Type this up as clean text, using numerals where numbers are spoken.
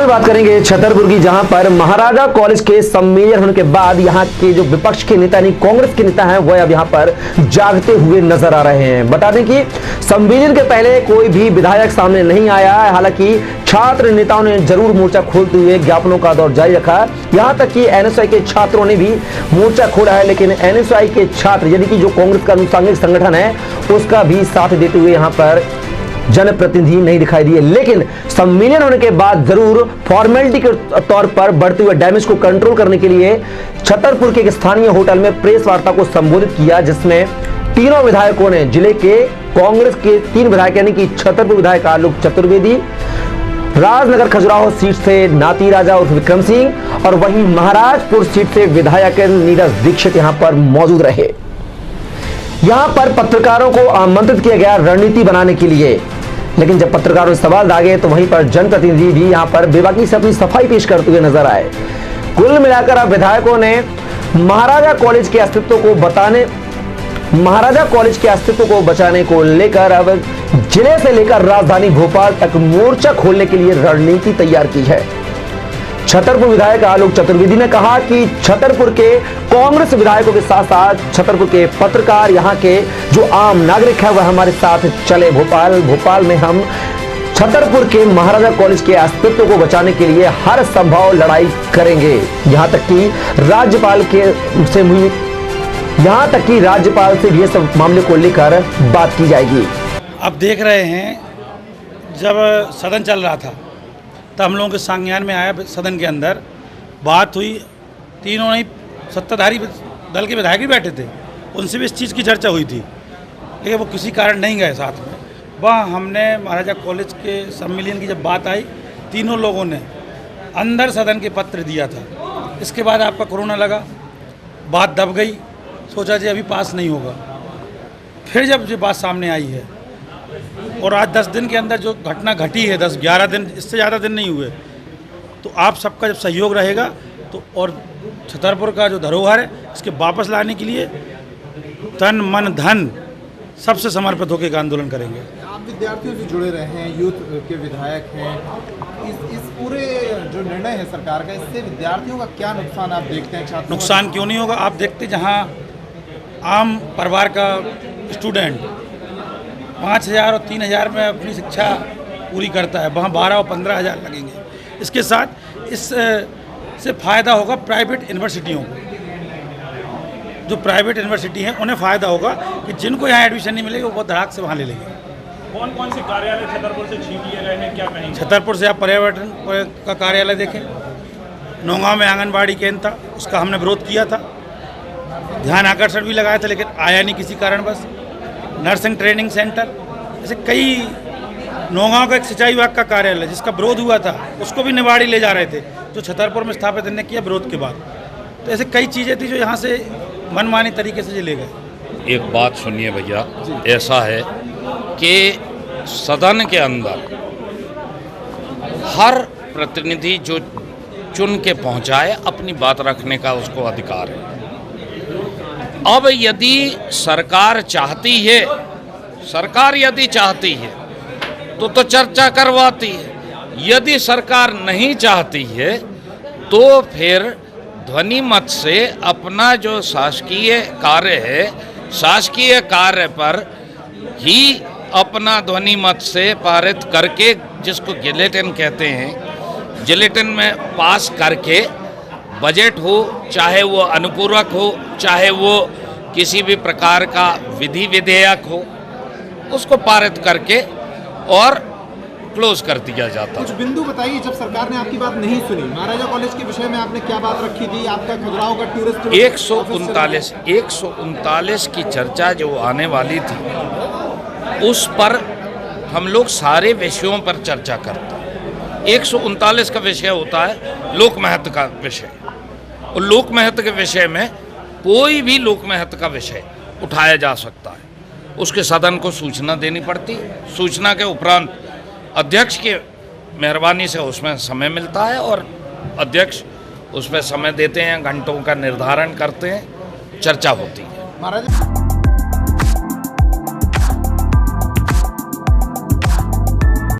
बात करेंगे छतरपुर की, जहां पर महाराजा कॉलेज के सम्मेलन होने के बाद यहां के जो विपक्ष के नेता यानी कांग्रेस के नेता हैं वह अब यहां पर जागते हुए नजर आ रहे हैं। बता दें कि सम्मेलन के पहले कोई भी विधायक सामने नहीं आया है। हालांकि छात्र नेताओं ने जरूर मोर्चा खोलते हुए ज्ञापनों का दौर जारी रखा। यहां तक कि एनएसयूआई के छात्रों ने भी मोर्चा खोला है, लेकिन एनएसयूआई के छात्र यानी कि जो कांग्रेस का अनुषंगिक संगठन है उसका भी साथ देते हुए यहां पर जनप्रतिनिधि नहीं दिखाई दिए। लेकिन सम्मेलन होने के बाद जरूर फॉर्मेलिटी के तौर पर बढ़ते हुए डैमेज को कंट्रोल करने के लिए छतरपुर के एक स्थानीय होटल में प्रेस वार्ता को संबोधित किया, जिसमें तीनों विधायकों ने जिले के कांग्रेस के 3 विधायक यानी कि छतरपुर विधायक आलोक चतुर्वेदी, राजनगर खजुराहो सीट से नाती राजा उर्फ विक्रम सिंह और वहीं महाराजपुर सीट से विधायक नीरज दीक्षित यहां पर मौजूद रहे। यहां पर पत्रकारों को आमंत्रित किया गया रणनीति बनाने के लिए, लेकिन जब पत्रकारों से सवाल दागे तो वहीं पर जनप्रतिनिधि भी यहां पर बेबाकी से अपनी सफाई पेश करते हुए नजर आए। कुल मिलाकर अब विधायकों ने महाराजा कॉलेज के अस्तित्व को बचाने को लेकर अब जिले से लेकर राजधानी भोपाल तक मोर्चा खोलने के लिए रणनीति तैयार की है। छतरपुर विधायक आलोक चतुर्वेदी ने कहा कि छतरपुर के कांग्रेस विधायकों के साथ साथ छतरपुर के पत्रकार, यहां के जो आम नागरिक है वह हमारे साथ चले। भोपाल में हम छतरपुर के महाराजा कॉलेज के अस्तित्व को बचाने के लिए हर संभव लड़ाई करेंगे। यहां तक कि राज्यपाल से भी सब मामले को लेकर बात की जाएगी। अब देख रहे हैं, जब सदन चल रहा था तो हम लोगों के संज्ञान में आया, सदन के अंदर बात हुई, तीनों ही सत्ताधारी दल के विधायक भी बैठे थे, उनसे भी इस चीज़ की चर्चा हुई थी, लेकिन वो किसी कारण नहीं गए साथ में। वह हमने महाराजा कॉलेज के सम्मेलन की जब बात आई, तीनों लोगों ने अंदर सदन के पत्र दिया था। इसके बाद आपका कोरोना लगा, बात दब गई, सोचा जी अभी पास नहीं होगा। फिर जब ये बात सामने आई है और आज 10 दिन के अंदर जो घटना घटी है, 10-11 दिन, इससे ज़्यादा दिन नहीं हुए, तो आप सबका जब सहयोग रहेगा तो और छतरपुर का जो धरोहर है इसके वापस लाने के लिए तन मन धन सबसे समर्पित होकर आंदोलन करेंगे। आप विद्यार्थियों से जुड़े रहे हैं, यूथ के विधायक हैं, इस पूरे जो निर्णय है सरकार का, इससे विद्यार्थियों का क्या नुकसान आप देखते हैं? छात्रों नुकसान क्यों नहीं होगा? आप देखते जहाँ आम परिवार का स्टूडेंट 5,000 और 3,000 में अपनी शिक्षा पूरी करता है, वहाँ 12 और 15,000 लगेंगे। इसके साथ इससे फ़ायदा होगा प्राइवेट यूनिवर्सिटियों को। जो प्राइवेट यूनिवर्सिटी हैं उन्हें फ़ायदा होगा कि जिनको यहाँ एडमिशन नहीं मिलेगा वो धड़ाक से वहाँ ले लेंगे। कौन कौन से कार्यालय छतरपुर से छीन लिए गए हैं, क्या कहेंगे? छतरपुर से आप पर्यावरण का कार्यालय देखें, नौगांव में आंगनबाड़ी केंद्र था, उसका हमने विरोध किया था, ध्यान आकर्षण भी लगाया था, लेकिन आया नहीं किसी कारणवश। नर्सिंग ट्रेनिंग सेंटर, ऐसे कई, नौगांव का एक सिंचाई विभाग का कार्यालय जिसका विरोध हुआ था, उसको भी निवाड़ी ले जा रहे थे, जो छतरपुर में स्थापित इन्होंने किया विरोध के बाद। तो ऐसे कई चीज़ें थी जो यहाँ से मनमानी तरीके से ले गए। एक बात सुनिए भैया, ऐसा है कि सदन के अंदर हर प्रतिनिधि जो चुन के पहुँचाए अपनी बात रखने का उसको अधिकार है। अब यदि सरकार यदि चाहती है तो चर्चा करवाती है। यदि सरकार नहीं चाहती है तो फिर ध्वनि मत से अपना जो शासकीय कार्य है, शासकीय कार्य पर ही अपना ध्वनि मत से पारित करके, जिसको गिलेटिन कहते हैं, गिलेटिन में पास करके बजट हो, चाहे वो अनुपूरक हो, चाहे वो किसी भी प्रकार का विधि विधेयक हो, उसको पारित करके और क्लोज कर दिया जाता। कुछ बिंदु बताइए, जब सरकार ने आपकी बात नहीं सुनी, महाराजा कॉलेज के विषय में आपने क्या बात रखी थी? आपका खजुराहो का टूरिस्ट 139 की चर्चा जो आने वाली थी उस पर हम लोग सारे विषयों पर चर्चा करते हैं। 139 का विषय होता है लोक महत्व का विषय, और लोक महत्व के विषय में कोई भी लोक महत्व का विषय उठाया जा सकता है। उसके सदन को सूचना देनी पड़ती है, सूचना के उपरांत अध्यक्ष की मेहरबानी से उसमें समय मिलता है और अध्यक्ष उसमें समय देते हैं, घंटों का निर्धारण करते हैं, चर्चा होती है। महाराज